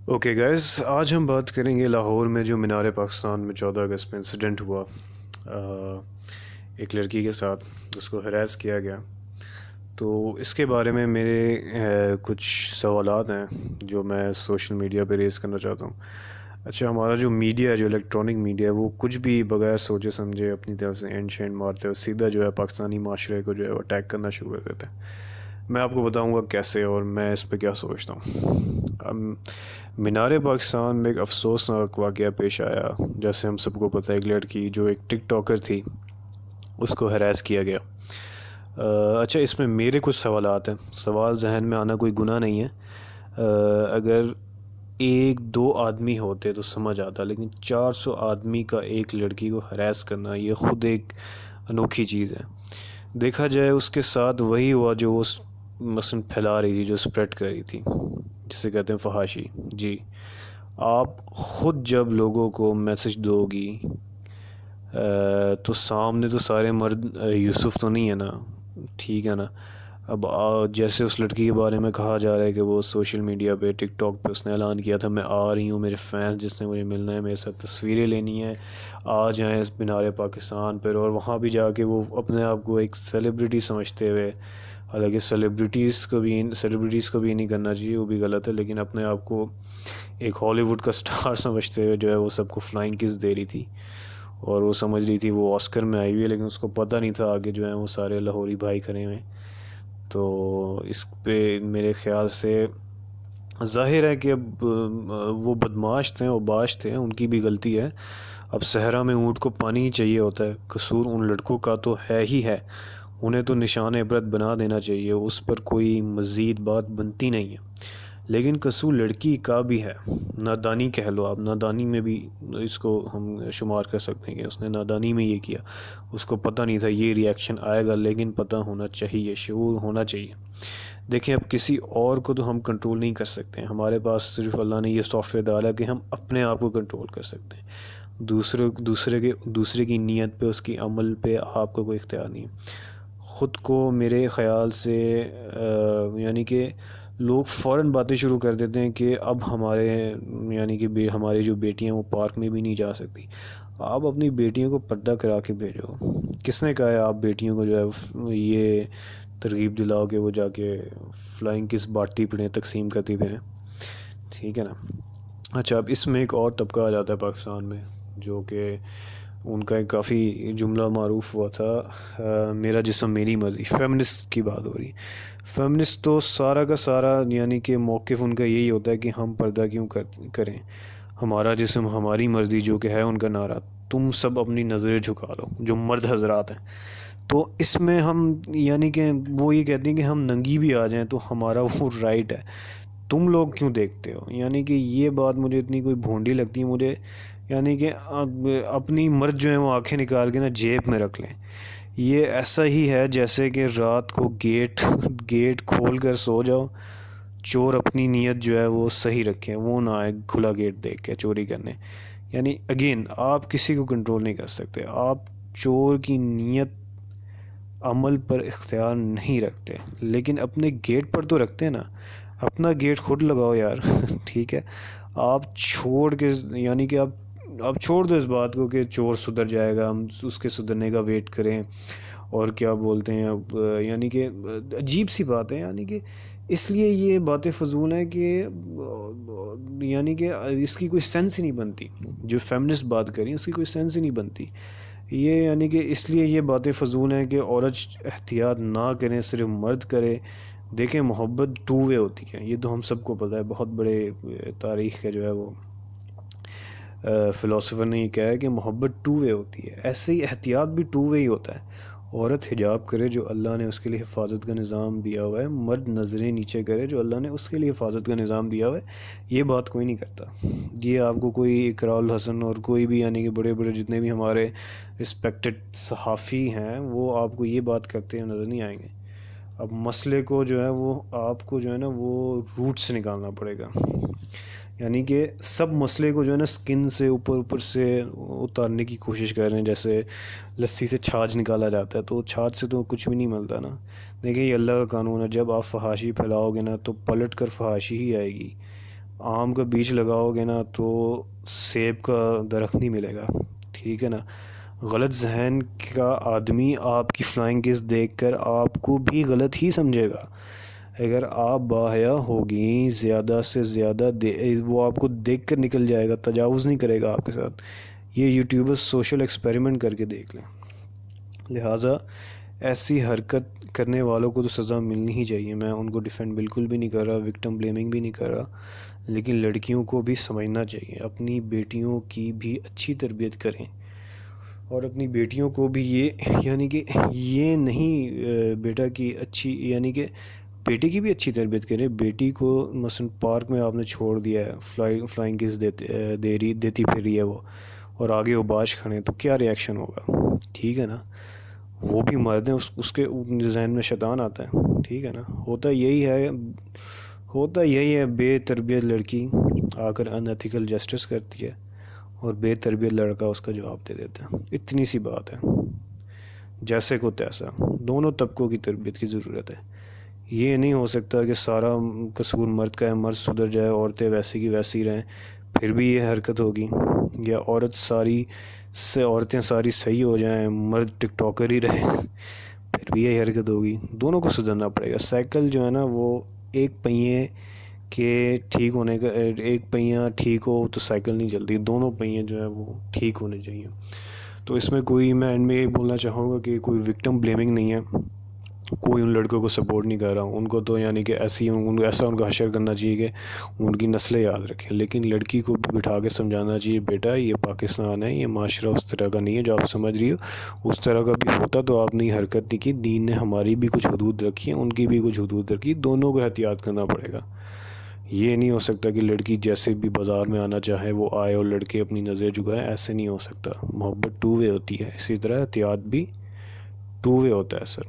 Okay guys, آج ہم بات کریں گے لاہور میں جو مینار پاکستان میں 14 اگست میں انسیڈنٹ ہوا، ایک لڑکی کے ساتھ اس کو ہراس کیا گیا۔ تو اس کے بارے میں میرے کچھ سوالات ہیں جو میں سوشل میڈیا پہ ریز کرنا چاہتا ہوں۔ اچھا، ہمارا جو میڈیا ہے، جو الیکٹرانک میڈیا ہے، وہ کچھ بھی بغیر سوچے سمجھے اپنی طرف سے اینڈ شینڈ مارتے ہیں اور سیدھا جو ہے پاکستانی معاشرے کو جو ہے وہ اٹیک کرنا شروع کر دیتے ہیں۔ میں آپ کو بتاؤں گا کیسے اور میں اس پہ کیا سوچتا ہوں۔ اب مینار پاکستان میں ایک افسوسناک واقعہ پیش آیا، جیسے ہم سب کو پتہ ہے، ایک لڑکی جو ایک ٹک ٹاکر تھی اس کو ہراس کیا گیا۔ اچھا، اس میں میرے کچھ سوالات ہیں۔ سوال ذہن میں آنا کوئی گناہ نہیں ہے۔ اگر ایک دو آدمی ہوتے تو سمجھ آتا، لیکن 400 آدمی کا ایک لڑکی کو ہراس کرنا یہ خود ایک انوکھی چیز ہے۔ دیکھا جائے اس کے ساتھ وہی ہوا جو وہ مثلا پھیلا رہی تھی، جو اسپریڈ کر رہی تھی، جسے کہتے ہیں فحاشی۔ جی، آپ خود جب لوگوں کو میسج دو گی تو سامنے تو سارے مرد یوسف تو نہیں ہے نا، ٹھیک ہے نا۔ اب جیسے اس لڑکی کے بارے میں کہا جا رہا ہے کہ وہ سوشل میڈیا پہ ٹک ٹاک پہ اس نے اعلان کیا تھا، میں آ رہی ہوں، میرے فینس جس نے مجھے ملنا ہے، میرے ساتھ تصویریں لینی ہیں، آ جائیں اس مینار پاکستان پر۔ اور وہاں بھی جا کے وہ اپنے آپ کو ایک سیلیبریٹی سمجھتے ہوئے، حالانکہ سیلیبریٹیز کو بھی نہیں کرنا چاہیے، وہ بھی غلط ہے، لیکن اپنے آپ کو ایک ہالی ووڈ کا سٹار سمجھتے ہوئے جو ہے وہ سب کو فلائنگ کس دے رہی تھی، اور وہ سمجھ رہی تھی وہ آسکر میں آئی ہوئی ہے، لیکن اس کو پتہ نہیں تھا آگے جو ہے وہ سارے لاہوری بھائی کھڑے ہوئے۔ تو اس پہ میرے خیال سے ظاہر ہے کہ اب وہ بدماش تھے، اوباش تھے، ان کی بھی غلطی ہے۔ اب صحرا میں اونٹ کو پانی ہی چاہیے ہوتا ہے، قصور ان لڑکوں کا تو ہے ہی ہے، انہیں تو نشان عبرت بنا دینا چاہیے، اس پر کوئی مزید بات بنتی نہیں ہے۔ لیکن قصور لڑکی کا بھی ہے، نادانی کہہ لو آپ، نادانی میں بھی اس کو ہم شمار کر سکتے ہیں کہ اس نے نادانی میں یہ کیا، اس کو پتہ نہیں تھا یہ ری ایکشن آئے گا، لیکن پتہ ہونا چاہیے، شعور ہونا چاہیے۔ دیکھیں، اب کسی اور کو تو ہم کنٹرول نہیں کر سکتے ہیں، ہمارے پاس صرف اللہ نے یہ سافٹ ویئر ڈالا کہ ہم اپنے آپ کو کنٹرول کر سکتے ہیں، دوسرے کی نیت پہ، اس کی عمل پہ آپ کو کوئی اختیار نہیں ہے۔ خود کو میرے خیال سے یعنی کہ لوگ فوراً باتیں شروع کر دیتے ہیں کہ اب ہمارے یعنی کہ ہماری جو بیٹیاں وہ پارک میں بھی نہیں جا سکتی۔ آپ اپنی بیٹیوں کو پردہ کرا کے بھیجو۔ کس نے کہا ہے آپ بیٹیوں کو جو ہے یہ ترغیب دلاؤ کہ وہ جا کے فلائنگ کس بانٹتی پھریں، تقسیم کرتی پھریں، ٹھیک ہے نا۔ اچھا، اب اس میں ایک اور طبقہ آ جاتا ہے پاکستان میں، جو کہ ان کا ایک کافی جملہ معروف ہوا تھا، میرا جسم میری مرضی۔ فیمنسٹ کی بات ہو رہی۔ فیمنسٹ تو سارا کا سارا یعنی کہ موقف ان کا یہی ہوتا ہے کہ ہم پردہ کیوں کریں، ہمارا جسم ہماری مرضی، جو کہ ہے ان کا نعرہ۔ تم سب اپنی نظریں جھکا لو، جو مرد حضرات ہیں۔ تو اس میں ہم یعنی کہ وہ یہ کہتے ہیں کہ ہم ننگی بھی آ جائیں تو ہمارا وہ رائٹ ہے، تم لوگ کیوں دیکھتے ہو؟ یعنی کہ یہ بات مجھے اتنی کوئی بھونڈی لگتی ہے مجھے، یعنی کہ اپنی مرد جو ہے وہ آنکھیں نکال کے نا جیب میں رکھ لیں۔ یہ ایسا ہی ہے جیسے کہ رات کو گیٹ کھول کر سو جاؤ، چور اپنی نیت جو ہے وہ صحیح رکھے، وہ نہ آئے کھلا گیٹ دیکھ کے چوری کرنے۔ یعنی اگین آپ کسی کو کنٹرول نہیں کر سکتے، آپ چور کی نیت عمل پر اختیار نہیں رکھتے، لیکن اپنے گیٹ پر تو رکھتے ہیں نا۔ اپنا گیٹ خود لگاؤ یار ٹھیک ہے۔ آپ چھوڑ کے یعنی کہ آپ چھوڑ دو اس بات کو کہ چور سدھر جائے گا، ہم اس کے سدھرنے کا ویٹ کریں، اور کیا بولتے ہیں اب، یعنی کہ عجیب سی بات ہے، یعنی کہ اس لیے یہ باتیں فضول ہیں کہ یعنی کہ اس کی کوئی سینس ہی نہیں بنتی۔ جو فیمنسٹ بات کریں اس کی کوئی سینس ہی نہیں بنتی یہ، یعنی کہ اس لیے یہ باتیں فضول ہیں کہ عورت احتیاط نہ کریں، صرف مرد کرے۔ دیکھیں، محبت ٹو وے ہوتی ہے، یہ تو ہم سب کو پتہ ہے، بہت بڑے تاریخ کے جو ہے وہ فلاسفر نے یہ کہا ہے کہ محبت ٹو وے ہوتی ہے، ایسے ہی احتیاط بھی ٹو وے ہی ہوتا ہے۔ عورت حجاب کرے جو اللہ نے اس کے لیے حفاظت کا نظام دیا ہوا ہے، مرد نظریں نیچے کرے جو اللہ نے اس کے لیے حفاظت کا نظام دیا ہوا ہے۔ یہ بات کوئی نہیں کرتا، یہ آپ کو کوئی اقراء الحسن اور کوئی بھی یعنی کہ بڑے بڑے جتنے بھی ہمارے رسپیکٹڈ صحافی ہیں وہ آپ کو یہ بات کرتے ہیں نظر نہیں آئیں گے۔ اب مسئلے کو جو ہے وہ آپ کو جو ہے نا وہ روٹ سے نکالنا پڑے گا، یعنی کہ سب مسئلے کو جو ہے نا سکن سے اوپر سے اتارنے کی کوشش کر رہے ہیں، جیسے لسی سے چھاچھ نکالا جاتا ہے، تو چھاچھ سے تو کچھ بھی نہیں ملتا نا۔ دیکھیں، یہ اللہ کا قانون ہے، جب آپ فحاشی پھیلاؤ گے نا تو پلٹ کر فحاشی ہی آئے گی۔ آم کا بیج لگاؤ گے نا تو سیب کا درخت نہیں ملے گا، ٹھیک ہے نا۔ غلط ذہن کا آدمی آپ کی فلائنگ کس دیکھ کر آپ کو بھی غلط ہی سمجھے گا۔ اگر آپ باحیا ہوگی زیادہ سے زیادہ وہ آپ کو دیکھ کر نکل جائے گا، تجاوز نہیں کرے گا آپ کے ساتھ۔ یہ یوٹیوبرز سوشل ایکسپیریمنٹ کر کے دیکھ لیں۔ لہٰذا ایسی حرکت کرنے والوں کو تو سزا ملنی ہی چاہیے۔ میں ان کو ڈیفینڈ بالکل بھی نہیں کر رہا، وکٹم بلیمنگ بھی نہیں کر رہا، لیکن لڑکیوں کو بھی سمجھنا چاہیے، اپنی بیٹیوں کی بھی اچھی تربیت کریں، اور اپنی بیٹیوں کو بھی یعنی کہ یہ نہیں بیٹا کی اچھی، یعنی کہ بیٹی کی بھی اچھی تربیت کریں۔ بیٹی کو مثلا پارک میں آپ نے چھوڑ دیا ہے، فلائنگ کس دیتی پھر رہی ہے وہ، اور آگے وہ باش کھڑے تو کیا ریئیکشن ہوگا؟ ٹھیک ہے نا، وہ بھی مرد ہیں، اس کے ذہن میں شیطان آتا ہے، ٹھیک ہے نا۔ ہوتا یہی ہے بے تربیت لڑکی آ کر ان ایتھیکل جسٹس کرتی ہے، اور بے تربیت لڑکا اس کا جواب دے دیتا ہے۔ اتنی سی بات ہے، جیسے کو تیسا، دونوں طبقوں کی تربیت کی ضرورت ہے۔ یہ نہیں ہو سکتا کہ سارا قصور مرد کا ہے، مرد سدھر جائے، عورتیں ویسی کی ویسی رہیں، پھر بھی یہ حرکت ہوگی، یا عورتیں ساری صحیح ہو جائیں، مرد ٹک ٹاکر ہی رہے، پھر بھی یہی حرکت ہوگی۔ دونوں کو سدھرنا پڑے گا۔ سائیکل جو ہے نا وہ ایک پہیے کے ٹھیک ہونے کا، ایک پہیہ ٹھیک ہو تو سائیکل نہیں چلتی، دونوں پہیے جو ہیں وہ ٹھیک ہونے چاہیے۔ تو اس میں میں اینڈ میں یہ بولنا چاہوں گا کہ کوئی وکٹم بلیمنگ نہیں ہے، کوئی ان لڑکوں کو سپورٹ نہیں کر رہا، ان کو تو یعنی کہ ایسا ان کو حشر کرنا چاہیے کہ ان کی نسلیں یاد رکھیں، لیکن لڑکی کو بھی بٹھا کے سمجھانا چاہیے، بیٹا یہ پاکستان ہے، یہ معاشرہ اس طرح کا نہیں ہے جو آپ سمجھ رہی ہو، اس طرح کا بھی ہوتا تو آپ نے حرکت نہیں کی، دین نے ہماری بھی کچھ حدود رکھی ہیں، ان کی بھی کچھ حدود رکھی، دونوں کو احتیاط کرنا پڑے گا۔ یہ نہیں ہو سکتا کہ لڑکی جیسے بھی بازار میں آنا چاہے وہ آئے اور لڑکے اپنی نظر جھکائے، ایسے نہیں ہو سکتا۔ محبت ٹو وے ہوتی ہے، اسی طرح احتیاط بھی ٹو وے ہوتا ہے سر۔